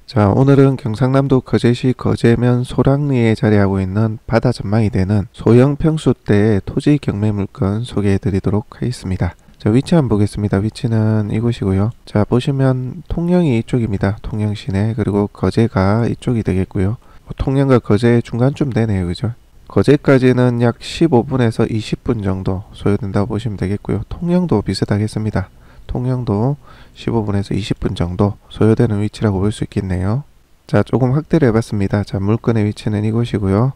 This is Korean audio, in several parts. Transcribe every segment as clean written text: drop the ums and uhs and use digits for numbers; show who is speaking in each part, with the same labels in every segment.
Speaker 1: 자, 오늘은 경상남도 거제시 거제면 소랑리에 자리하고 있는 바다 전망이 되는 소형 평수대의 토지 경매 물건 소개해 드리도록 하겠습니다. 자, 위치 한번 보겠습니다. 위치는 이곳이고요. 자, 보시면 통영이 이쪽입니다. 통영 시내. 그리고 거제가 이쪽이 되겠고요. 통영과 거제 중간쯤 되네요. 그죠? 거제까지는 약 15분에서 20분 정도 소요된다고 보시면 되겠고요. 통영도 비슷하겠습니다. 통영도 15분에서 20분 정도 소요되는 위치라고 볼 수 있겠네요. 자, 조금 확대를 해봤습니다. 자, 물건의 위치는 이곳이고요.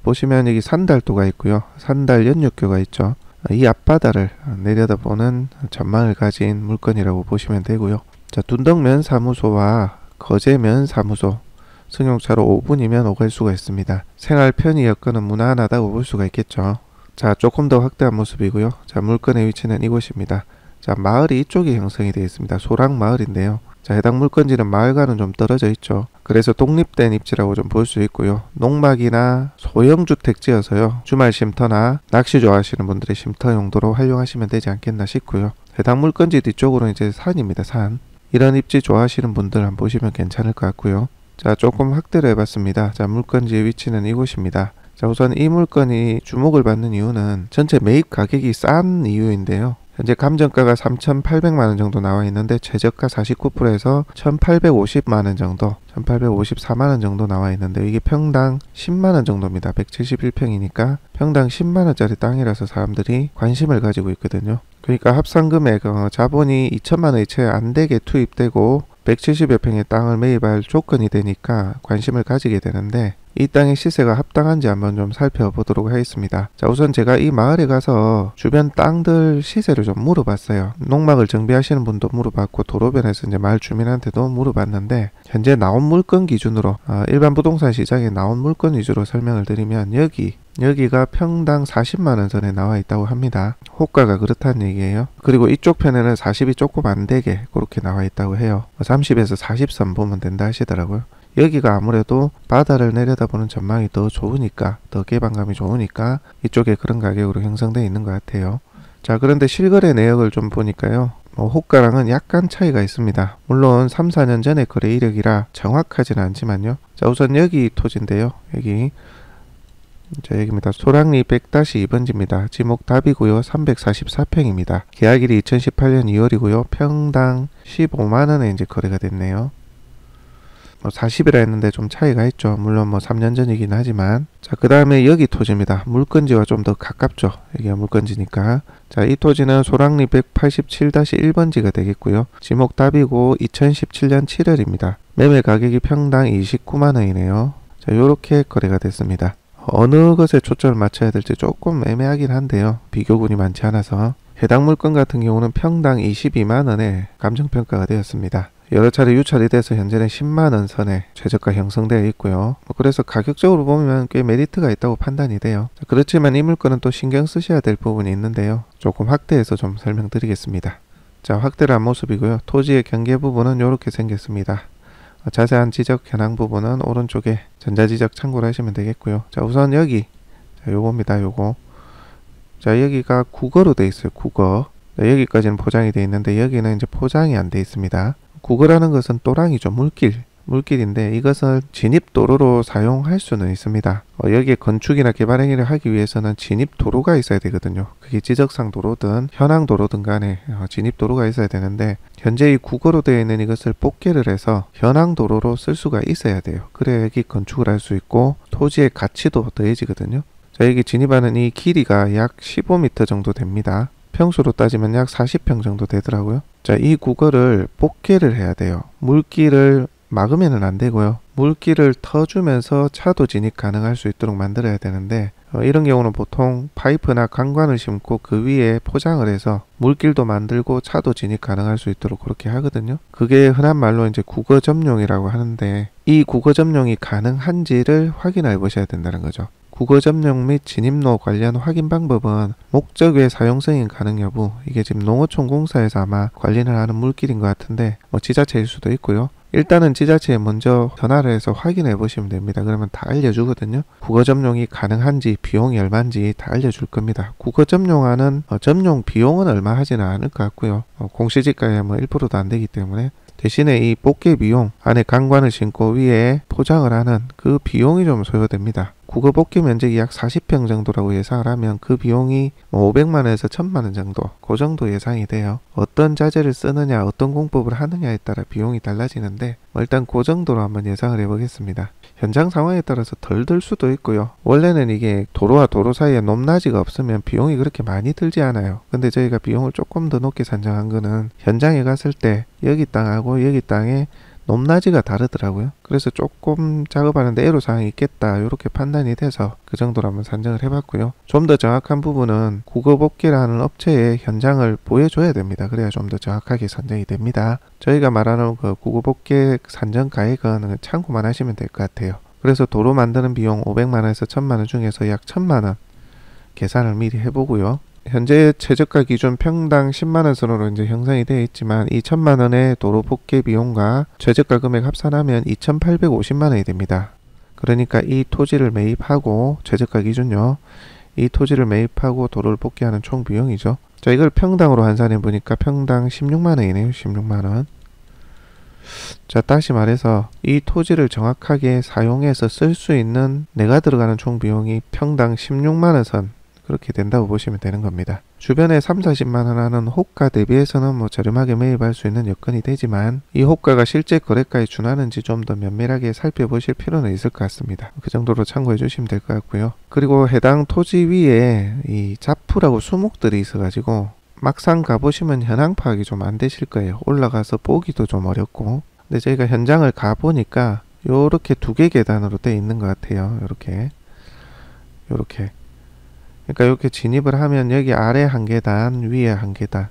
Speaker 1: 보시면 여기 산달도가 있고요. 산달 연육교가 있죠. 이 앞바다를 내려다보는 전망을 가진 물건이라고 보시면 되고요. 자, 둔덕면 사무소와 거제면 사무소 승용차로 5분이면 오갈 수가 있습니다. 생활 편의 여건은 무난하다고 볼 수가 있겠죠. 자, 조금 더 확대한 모습이고요. 자, 물건의 위치는 이곳입니다. 자, 마을이 이쪽에 형성이 되어 있습니다. 소랑마을인데요. 자, 해당 물건지는 마을과는 좀 떨어져 있죠. 그래서 독립된 입지라고 좀 볼 수 있고요. 농막이나 소형주택지여서요. 주말 쉼터나 낚시 좋아하시는 분들의 쉼터 용도로 활용하시면 되지 않겠나 싶고요. 해당 물건지 뒤쪽으로는 이제 산입니다. 산. 이런 입지 좋아하시는 분들 한번 보시면 괜찮을 것 같고요. 자, 조금 확대를 해봤습니다. 자, 물건지의 위치는 이곳입니다. 자, 우선 이 물건이 주목을 받는 이유는 전체 매입 가격이 싼 이유인데요. 현재 감정가가 3,800만원 정도 나와 있는데 최저가 49%에서 1,850만원 정도, 1,854만원 정도 나와 있는데 이게 평당 10만원 정도입니다. 171평이니까 평당 10만원짜리 땅이라서 사람들이 관심을 가지고 있거든요. 그러니까 합산금액 자본이 2천만원이 채 안되게 투입되고 170여 평의 땅을 매입할 조건이 되니까 관심을 가지게 되는데 이 땅의 시세가 합당한지 한번 좀 살펴보도록 하겠습니다. 자, 우선 제가 이 마을에 가서 주변 땅들 시세를 좀 물어봤어요. 농막을 정비하시는 분도 물어봤고 도로변에서 이제 마을 주민한테도 물어봤는데 현재 나온 물건 기준으로 일반 부동산 시장에 나온 물건 위주로 설명을 드리면 여기가 평당 40만원 선에 나와 있다고 합니다. 호가가 그렇다는 얘기예요. 그리고 이쪽 편에는 40이 조금 안되게 그렇게 나와 있다고 해요. 30에서 40선 보면 된다 하시더라고요. 여기가 아무래도 바다를 내려다보는 전망이 더 좋으니까, 더 개방감이 좋으니까 이쪽에 그런 가격으로 형성되어 있는 것 같아요. 자, 그런데 실거래 내역을 좀 보니까요. 호가랑은 약간 차이가 있습니다. 물론 3, 4년 전의 거래 이력이라 정확하지는 않지만요. 자, 우선 여기 토지인데요. 여기입니다. 소랑리 100-2번지입니다. 지목 답이고요. 344평입니다. 계약일이 2018년 2월이고요. 평당 15만원에 이제 거래가 됐네요. 40이라 했는데 좀 차이가 있죠. 물론 3년 전이긴 하지만. 자, 그 다음에 여기 토지입니다. 물건지와 좀 더 가깝죠. 여기가 물건지니까. 자, 이 토지는 소랑리 187-1번지가 되겠고요. 지목 답이고 2017년 7월입니다. 매매 가격이 평당 29만원이네요. 자, 요렇게 거래가 됐습니다. 어느 것에 초점을 맞춰야 될지 조금 애매하긴 한데요. 비교군이 많지 않아서. 해당 물건 같은 경우는 평당 22만원에 감정평가가 되었습니다. 여러 차례 유찰이 돼서 현재는 10만원 선에 최저가 형성되어 있고요. 그래서 가격적으로 보면 꽤 메리트가 있다고 판단이 돼요. 그렇지만 이 물건은 또 신경 쓰셔야 될 부분이 있는데요. 조금 확대해서 좀 설명드리겠습니다. 자, 확대를 한 모습이고요. 토지의 경계 부분은 이렇게 생겼습니다. 자세한 지적 현황 부분은 오른쪽에 전자지적 참고를 하시면 되겠고요. 자, 우선 여기 요겁니다. 요거. 자, 여기가 국어로 되어 있어요. 국어. 자, 여기까지는 포장이 되어 있는데 여기는 이제 포장이 안 되어 있습니다. 국어라는 것은 또랑이죠. 물길인데 이것을 진입도로로 사용할 수는 있습니다. 여기에 건축이나 개발 행위를 하기 위해서는 진입도로가 있어야 되거든요. 그게 지적상 도로든 현황 도로든 간에 진입도로가 있어야 되는데 현재 이 국어로 되어 있는 이것을 뽑개를 해서 현황 도로로 쓸 수가 있어야 돼요. 그래야 여기 건축을 할 수 있고 토지의 가치도 더해지거든요. 자, 여기 진입하는 이 길이가 약 15m 정도 됩니다. 평수로 따지면 약 40평 정도 되더라고요. 자, 이 국어를 뽑개를 해야 돼요. 물길을 막으면은 안 되고요. 물길을 터주면서 차도 진입 가능할 수 있도록 만들어야 되는데 이런 경우는 보통 파이프나 강관을 심고 그 위에 포장을 해서 물길도 만들고 차도 진입 가능할 수 있도록 그렇게 하거든요. 그게 흔한 말로 이제 국어 점용이라고 하는데, 이 국어 점용이 가능한지를 확인해 보셔야 된다는 거죠. 국어 점용 및 진입로 관련 확인 방법은 목적 외 사용 승인 가능 여부, 이게 지금 농어촌 공사에서 아마 관리를 하는 물길인 것 같은데 지자체일 수도 있고요. 일단은 지자체에 먼저 전화를 해서 확인해 보시면 됩니다. 그러면 다 알려주거든요. 국어 점용이 가능한지 비용이 얼마인지 다 알려줄 겁니다. 국어 점용하는 점용 비용은 얼마 하지는 않을 것 같고요. 공시지가에 1%도 안 되기 때문에 대신에 이 복개 비용, 안에 강관을 심고 위에 포장을 하는 그 비용이 좀 소요됩니다. 국어 복개 면적이 약 40평 정도라고 예상을 하면 그 비용이 500만원에서 1000만원 정도, 그 정도 예상이 돼요. 어떤 자재를 쓰느냐, 어떤 공법을 하느냐에 따라 비용이 달라지는데 일단 그 정도로 한번 예상을 해보겠습니다. 현장 상황에 따라서 덜 들 수도 있고요. 원래는 이게 도로와 도로 사이에 높낮이가 없으면 비용이 그렇게 많이 들지 않아요. 근데 저희가 비용을 조금 더 높게 산정한 거는 현장에 갔을 때 여기 땅하고 여기 땅에 높낮이가 다르더라고요. 그래서 조금 작업하는데 애로사항이 있겠다 이렇게 판단이 돼서 그 정도로 한번 산정을 해봤고요. 좀 더 정확한 부분은 국어복개라는 업체에 현장을 보여줘야 됩니다. 그래야 좀 더 정확하게 산정이 됩니다. 저희가 말하는 그 국어복개 산정 가액은 참고만 하시면 될 것 같아요. 그래서 도로 만드는 비용 500만원에서 1000만원 중에서 약 1000만원 계산을 미리 해보고요. 현재 최저가 기준 평당 10만원 선으로 이제 형성이 되어 있지만 이 1000만원의 도로 복개 비용과 최저가 금액 합산하면 2850만원이 됩니다. 그러니까 이 토지를 매입하고, 최저가 기준요, 이 토지를 매입하고 도로를 복개하는 총 비용이죠. 자, 이걸 평당으로 환산해 보니까 평당 16만원이네요. 16만원. 자, 다시 말해서 이 토지를 정확하게 사용해서 쓸 수 있는 내가 들어가는 총 비용이 평당 16만원 선, 그렇게 된다고 보시면 되는 겁니다. 주변에 30-40만원 하는 호가 대비해서는 저렴하게 매입할 수 있는 여건이 되지만 이 호가가 실제 거래가에 준하는지 좀 더 면밀하게 살펴보실 필요는 있을 것 같습니다. 그 정도로 참고해 주시면 될 것 같고요. 그리고 해당 토지 위에 이 자풀하고 수목들이 있어가지고 막상 가보시면 현황 파악이 좀 안 되실 거예요. 올라가서 보기도 좀 어렵고. 근데 저희가 현장을 가보니까 요렇게 2개 계단으로 되어 있는 것 같아요. 요렇게 그러니까 이렇게 진입을 하면 여기 아래 한 계단, 위에 한 계단,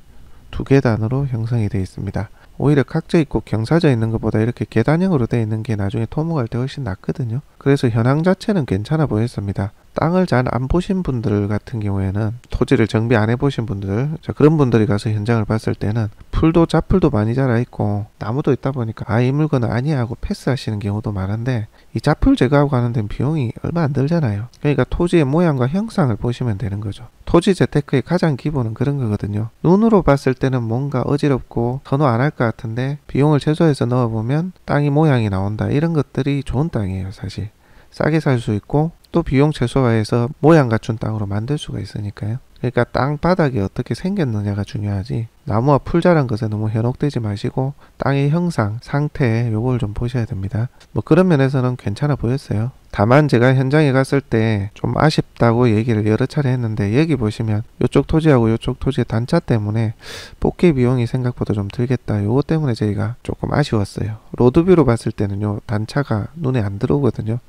Speaker 1: 2계단으로 형성이 되어 있습니다. 오히려 각져 있고 경사져 있는 것보다 이렇게 계단형으로 되어 있는 게 나중에 토목할 때 훨씬 낫거든요. 그래서 현황 자체는 괜찮아 보였습니다. 땅을 잘 안 보신 분들 같은 경우에는, 토지를 정비 안 해보신 분들, 그런 분들이 가서 현장을 봤을 때는 풀도 자풀도 많이 자라 있고 나무도 있다 보니까 이 물건은 아니야 하고 패스하시는 경우도 많은데, 이 자풀 제거하고 하는 데는 비용이 얼마 안 들잖아요. 그러니까 토지의 모양과 형상을 보시면 되는 거죠. 토지 재테크의 가장 기본은 그런 거거든요. 눈으로 봤을 때는 뭔가 어지럽고 선호 안 할 것 같은데 비용을 최소해서 넣어보면 땅이 모양이 나온다. 이런 것들이 좋은 땅이에요. 사실 싸게 살 수 있고 또 비용 최소화해서 모양 갖춘 땅으로 만들 수가 있으니까요. 그러니까 땅 바닥이 어떻게 생겼느냐가 중요하지, 나무와 풀 자란 것에 너무 현혹되지 마시고 땅의 형상, 상태 요걸 좀 보셔야 됩니다. 그런 면에서는 괜찮아 보였어요. 다만 제가 현장에 갔을 때 좀 아쉽다고 얘기를 여러 차례 했는데, 여기 보시면 이쪽 토지하고 이쪽 토지의 단차 때문에 복개 비용이 생각보다 좀 들겠다, 요거 때문에 저희가 조금 아쉬웠어요. 로드뷰로 봤을 때는 요 단차가 눈에 안 들어오거든요.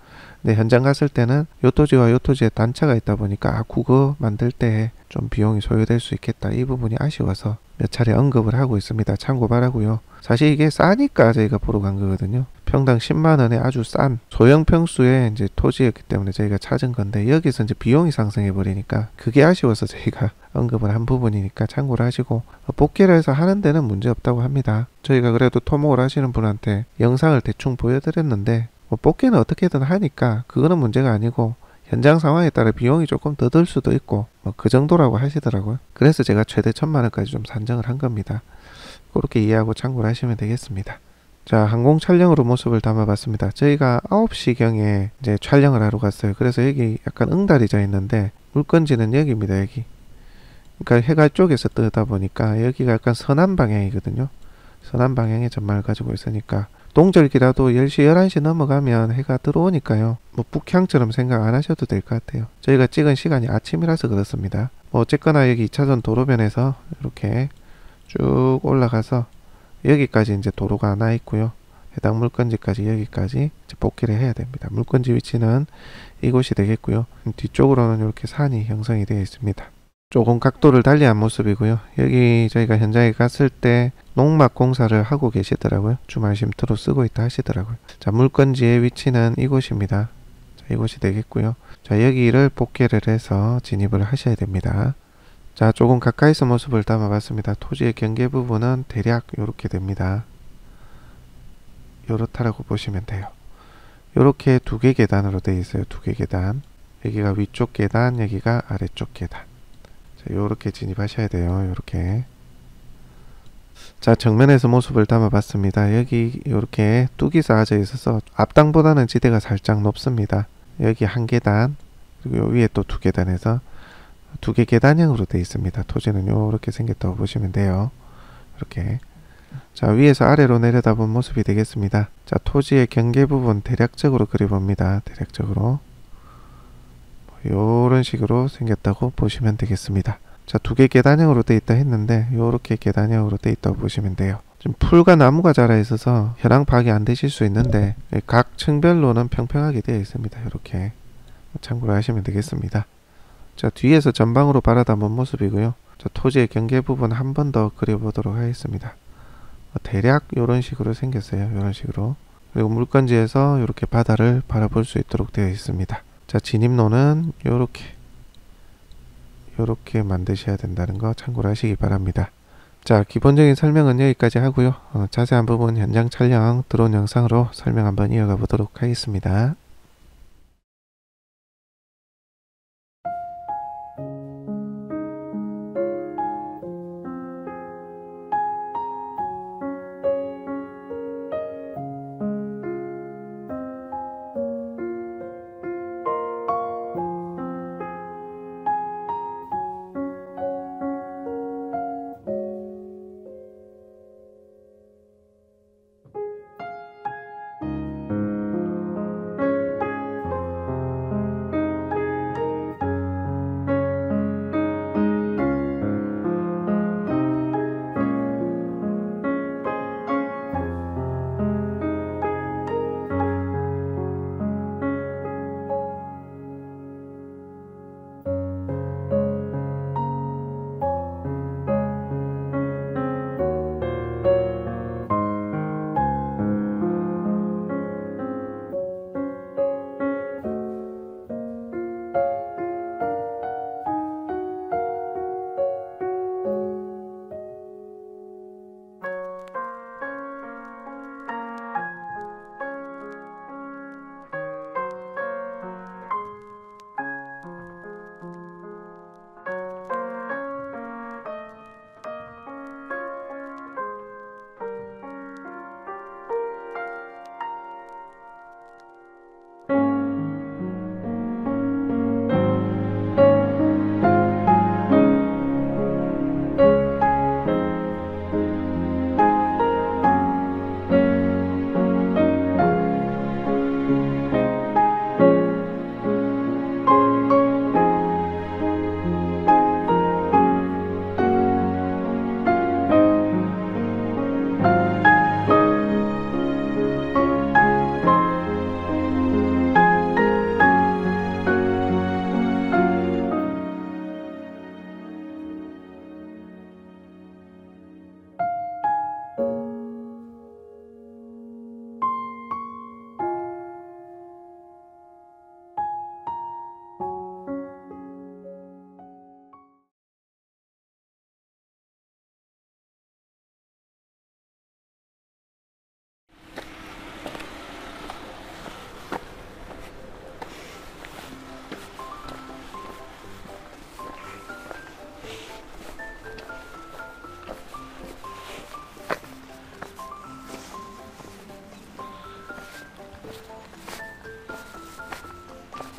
Speaker 1: 근데 현장 갔을 때는 요 토지와 요 토지에 단차가 있다 보니까 국어 만들 때 좀 비용이 소요될 수 있겠다, 이 부분이 아쉬워서 몇 차례 언급을 하고 있습니다. 참고 바라고요. 사실 이게 싸니까 저희가 보러 간 거거든요. 평당 10만원에 아주 싼 소형 평수의 이제 토지였기 때문에 저희가 찾은 건데, 여기서 이제 비용이 상승해 버리니까 그게 아쉬워서 저희가 언급을 한 부분이니까 참고를 하시고, 복개를 해서 하는 데는 문제 없다고 합니다. 저희가 그래도 토목을 하시는 분한테 영상을 대충 보여드렸는데, 복개는 어떻게든 하니까 그거는 문제가 아니고, 현장 상황에 따라 비용이 조금 더 들 수도 있고 그 정도라고 하시더라고요. 그래서 제가 최대 1000만원까지 좀 산정을 한 겁니다. 그렇게 이해하고 참고를 하시면 되겠습니다. 자, 항공 촬영으로 모습을 담아봤습니다. 저희가 9시경에 이제 촬영을 하러 갔어요. 그래서 여기 약간 응달이 져 있는데 물건지는 여기입니다. 여기. 그러니까 해가 쪽에서 뜨다 보니까 여기가 약간 서남 방향이거든요. 서남 방향의 전망을 가지고 있으니까 동절기라도 10시, 11시 넘어가면 해가 들어오니까요. 북향처럼 생각 안 하셔도 될 것 같아요. 저희가 찍은 시간이 아침이라서 그렇습니다. 어쨌거나 여기 2차선 도로변에서 이렇게 쭉 올라가서 여기까지 이제 도로가 하나 있고요. 해당 물건지까지 여기까지 이제 복귀를 해야 됩니다. 물건지 위치는 이곳이 되겠고요. 뒤쪽으로는 이렇게 산이 형성이 되어 있습니다. 조금 각도를 달리한 모습이고요. 여기 저희가 현장에 갔을 때 농막 공사를 하고 계시더라고요. 주말 쉼터로 쓰고 있다 하시더라고요. 자, 물건지의 위치는 이곳입니다. 자, 이곳이 되겠고요. 자, 여기를 복귀를 해서 진입을 하셔야 됩니다. 자, 조금 가까이서 모습을 담아봤습니다. 토지의 경계 부분은 대략 이렇게 됩니다. 요렇다라고 보시면 돼요. 요렇게 두 개 계단으로 되어 있어요. 두 개 계단. 여기가 위쪽 계단, 여기가 아래쪽 계단. 자, 요렇게 진입하셔야 돼요. 요렇게. 자, 정면에서 모습을 담아봤습니다. 여기 요렇게 뚝이 쌓아져 있어서 앞당보다는 지대가 살짝 높습니다. 여기 한 계단, 그리고 요 위에 또 두 계단에서 두 개 계단형으로 되어 있습니다. 토지는 요렇게 생겼다고 보시면 돼요. 이렇게. 자, 위에서 아래로 내려다본 모습이 되겠습니다. 자, 토지의 경계 부분 대략적으로 그려봅니다. 대략적으로. 요런 식으로 생겼다고 보시면 되겠습니다. 자, 두 개 계단형으로 되어 있다 했는데 요렇게 계단형으로 되어 있다고 보시면 돼요. 좀 풀과 나무가 자라 있어서 현황 파악이 안 되실 수 있는데 각 층별로는 평평하게 되어 있습니다. 이렇게 참고를 하시면 되겠습니다. 자, 뒤에서 전방으로 바라다본 모습이고요. 자, 토지의 경계 부분 한 번 더 그려보도록 하겠습니다. 대략 이런 식으로 생겼어요. 이런 식으로. 그리고 물건지에서 이렇게 바다를 바라볼 수 있도록 되어 있습니다. 자, 진입로는 요렇게 만드셔야 된다는 거 참고를 하시기 바랍니다. 자, 기본적인 설명은 여기까지 하고요. 자세한 부분 현장 촬영 드론 영상으로 설명 한번 이어가 보도록 하겠습니다.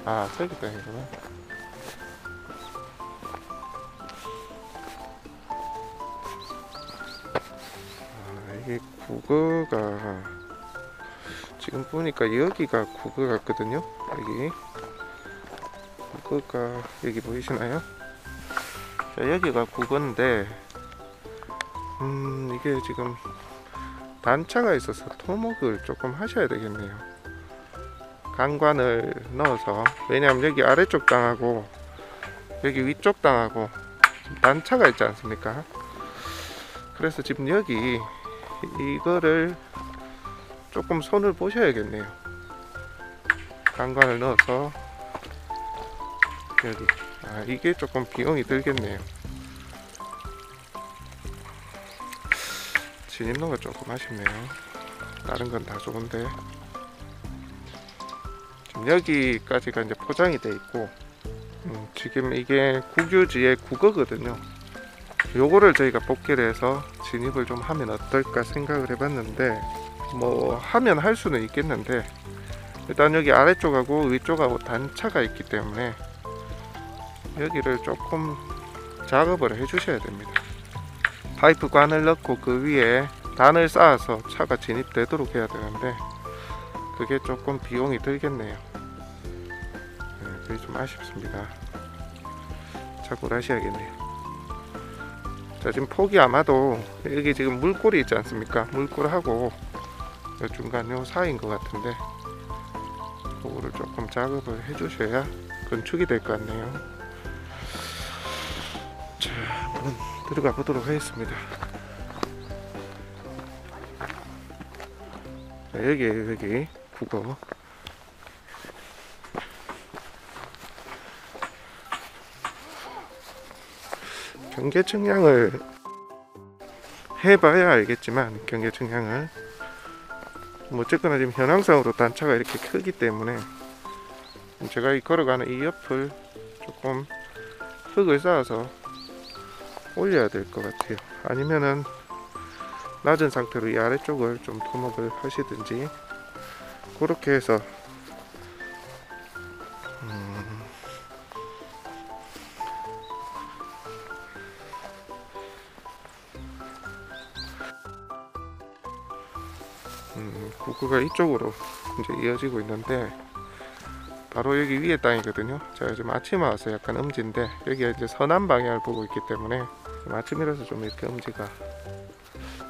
Speaker 1: 아, 설계병이구나. 이게 국어가 지금 보니까 여기가 국어 같거든요. 여기 국어가 여기 보이시나요? 자, 여기가 국어인데 이게 지금 단차가 있어서 토목을 조금 하셔야 되겠네요. 강관을 넣어서, 왜냐하면 여기 아래쪽 땅하고 여기 위쪽 땅하고 단차가 있지 않습니까? 그래서 지금 여기 이거를 조금 손을 보셔야겠네요. 강관을 넣어서 여기, 이게 조금 비용이 들겠네요. 진입로가 조금 아쉽네요. 다른 건 다 좋은데 지금 여기까지가 이제 포장이 돼 있고, 지금 이게 국유지의 국어거든요. 요거를 저희가 복귀를 해서 진입을 좀 하면 어떨까 생각을 해봤는데, 뭐 하면 할 수는 있겠는데, 일단 여기 아래쪽하고 위쪽하고 단차가 있기 때문에 여기를 조금 작업을 해 주셔야 됩니다. 파이프관을 넣고 그 위에 단을 쌓아서 차가 진입되도록 해야 되는데, 그게 조금 비용이 들겠네요. 그게 좀 아쉽습니다. 작업을 하셔야겠네요. 자, 지금 폭이 아마도 여기 지금 물골이 있지 않습니까? 물골하고 요 중간 요 사이인 것 같은데, 그거를 조금 작업을 해 주셔야 건축이 될 것 같네요. 자, 한번 들어가 보도록 하겠습니다. 자, 여기 국어. 경계 측량을 해봐야 알겠지만, 경계 측량을 뭐 어쨌거나 지금 현황상으로 단차가 이렇게 크기 때문에 제가 이 걸어가는 이 옆을 조금 흙을 쌓아서 올려야 될 것 같아요. 아니면은 낮은 상태로 이 아래쪽을 좀 토목을 하시든지 그렇게 해서 구구가 이쪽으로 이제 이어지고 있는데, 바로 여기 위에 땅이거든요. 제가 지금 아침에 와서 약간 음지인데, 여기가 이제 서남 방향을 보고 있기 때문에 아침이라서 좀 이렇게 음지가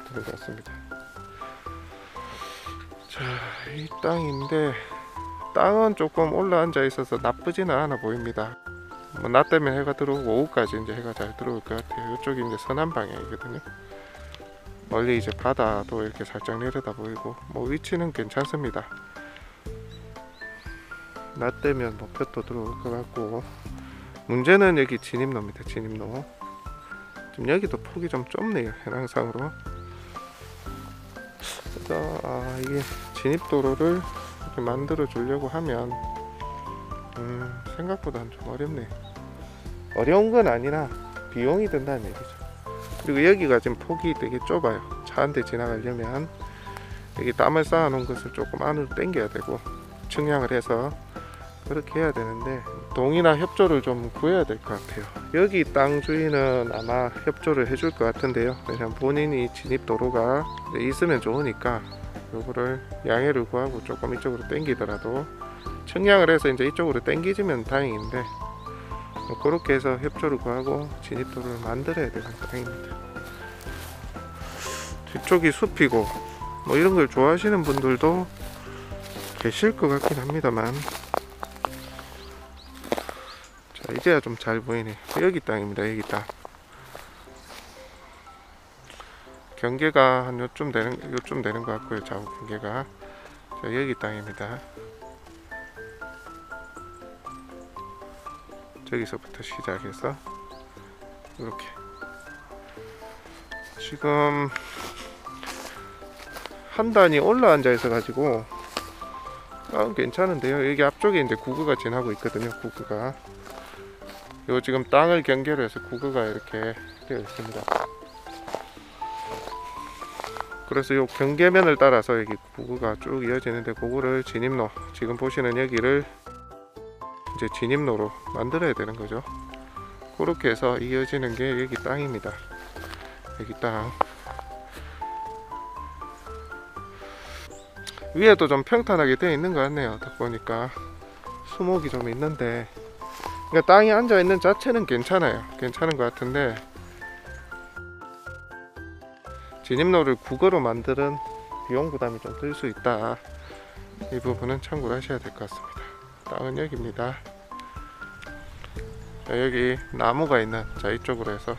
Speaker 1: 들어갔습니다. 자, 이 땅인데 땅은 조금 올라앉아 있어서 나쁘지는 않아 보입니다. 뭐 낮 되면 해가 들어오고 오후까지 이제 해가 잘 들어올 것 같아요. 이쪽이 이제 서남 방향이거든요. 멀리 이제 바다도 이렇게 살짝 내려다 보이고, 뭐 위치는 괜찮습니다. 낮 되면 뭐 볕도 들어올 것 같고, 문제는 여기 진입로입니다. 진입로. 지금 여기도 폭이 좀 좁네요. 현황상으로. 그래서 이게 진입도로를 이렇게 만들어 주려고 하면 생각보다는 좀 어렵네요. 어려운 건 아니라 비용이 든다는 얘기죠. 그리고 여기가 지금 폭이 되게 좁아요. 차 한 대 지나가려면 여기 땀을 쌓아 놓은 것을 조금 안으로 당겨야 되고 측량을 해서 그렇게 해야 되는데, 동의나 협조를 좀 구해야 될 것 같아요. 여기 땅 주인은 아마 협조를 해줄 것 같은데요. 왜냐면 본인이 진입도로가 있으면 좋으니까 요거를 양해를 구하고 조금 이쪽으로 당기더라도 측량을 해서 이제 이쪽으로 당기지면 다행인데, 그렇게 해서 협조를 구하고 진입도로를 만들어야 되는 상황입니다. 뒤쪽이 숲이고 뭐 이런 걸 좋아하시는 분들도 계실 것 같긴 합니다만, 자, 이제야 좀 잘 보이네. 여기 땅입니다. 여기 땅. 경계가 한 요쯤 되는 것 같고요. 좌우 경계가. 자, 여기 땅입니다. 저기서부터 시작해서 이렇게 지금 한 단이 올라앉아 있어 가지고 괜찮은데요. 여기 앞쪽에 이제 구거가 지나고 있거든요. 구거가 요 지금 땅을 경계로 해서 구거가 이렇게 되어 있습니다. 그래서 요 경계면을 따라서 여기 구거가 쭉 이어지는데, 그거를 진입로, 지금 보시는 여기를 이제 진입로로 만들어야 되는 거죠. 그렇게 해서 이어지는 게 여기 땅입니다. 여기 땅 위에도 좀 평탄하게 되어 있는 것 같네요. 딱 보니까 수목이 좀 있는데, 그러니까 땅이 앉아 있는 자체는 괜찮아요. 괜찮은 것 같은데, 진입로를 국어로 만드는 비용 부담이 좀 들 수 있다. 이 부분은 참고를 하셔야 될 것 같습니다. 땅은 여기입니다. 자, 여기 나무가 있는, 자, 이쪽으로 해서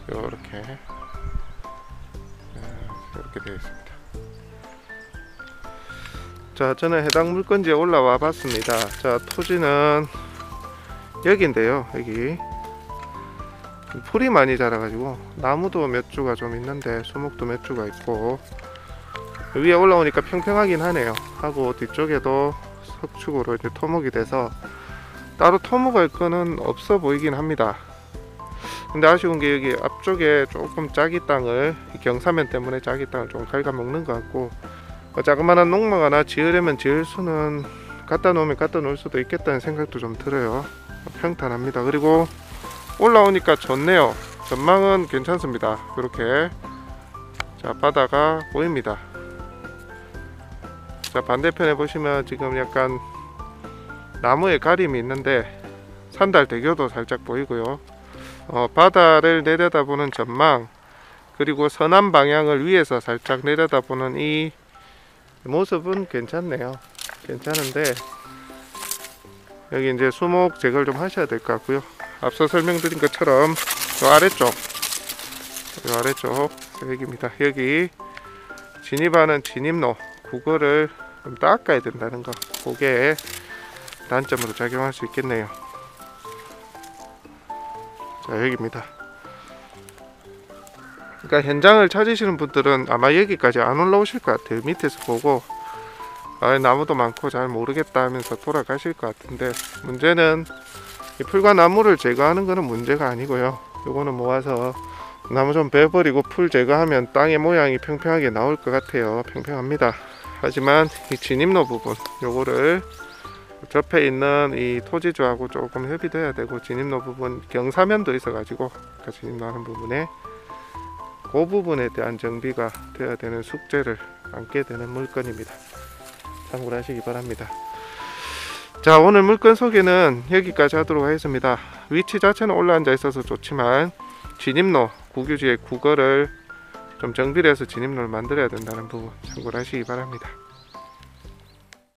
Speaker 1: 이렇게 되어 있습니다. 자, 저는 해당 물건지에 올라와 봤습니다. 자, 토지는 여기인데요. 여기 풀이 많이 자라가지고 나무도 몇 주가 좀 있는데 수목도 몇 주가 있고, 위에 올라오니까 평평하긴 하네요. 하고 뒤쪽에도 석축으로 이제 토목이 돼서 따로 토목할 거는 없어 보이긴 합니다. 근데 아쉬운 게 여기 앞쪽에 조금 짜기 땅을, 경사면 때문에 짜기 땅을 좀 갉아먹는 것 같고, 자그마한 농막 하나 지으려면 지을 수는, 갖다 놓으면 갖다 놓을 수도 있겠다는 생각도 좀 들어요. 평탄합니다. 그리고 올라오니까 좋네요. 전망은 괜찮습니다. 이렇게 자, 바다가 보입니다. 자, 반대편에 보시면 지금 약간 나무에 가림이 있는데 산달대교도 살짝 보이고요. 바다를 내려다보는 전망, 그리고 서남 방향을 위에서 살짝 내려다보는 이 모습은 괜찮네요. 괜찮은데 여기 이제 수목 제거를 좀 하셔야 될 것 같고요. 앞서 설명드린 것처럼 저 아래쪽, 여기입니다. 여기 진입하는 진입로, 그거를 좀 닦아야 된다는 거, 그게 단점으로 작용할 수 있겠네요. 자, 여기입니다. 그러니까 현장을 찾으시는 분들은 아마 여기까지 안 올라오실 것 같아요. 밑에서 보고 나무도 많고 잘 모르겠다 하면서 돌아가실 것 같은데, 문제는 이 풀과 나무를 제거하는 거는 문제가 아니고요. 요거는 모아서 나무 좀 베버리고 풀 제거하면 땅의 모양이 평평하게 나올 것 같아요. 평평합니다. 하지만 이 진입로 부분, 요거를 옆에 있는 이 토지주하고 조금 협의돼야 되고, 진입로 부분 경사면도 있어 가지고 진입로 하는 부분에 그 부분에 대한 정비가 되어야 되는 숙제를 안게 되는 물건입니다. 참고를 하시기 바랍니다. 자, 오늘 물건 소개는 여기까지 하도록 하겠습니다. 위치 자체는 올라앉아 있어서 좋지만 진입로, 국유지의 국어를 좀 정비를 해서 진입로를 만들어야 된다는 부분 참고를 하시기 바랍니다.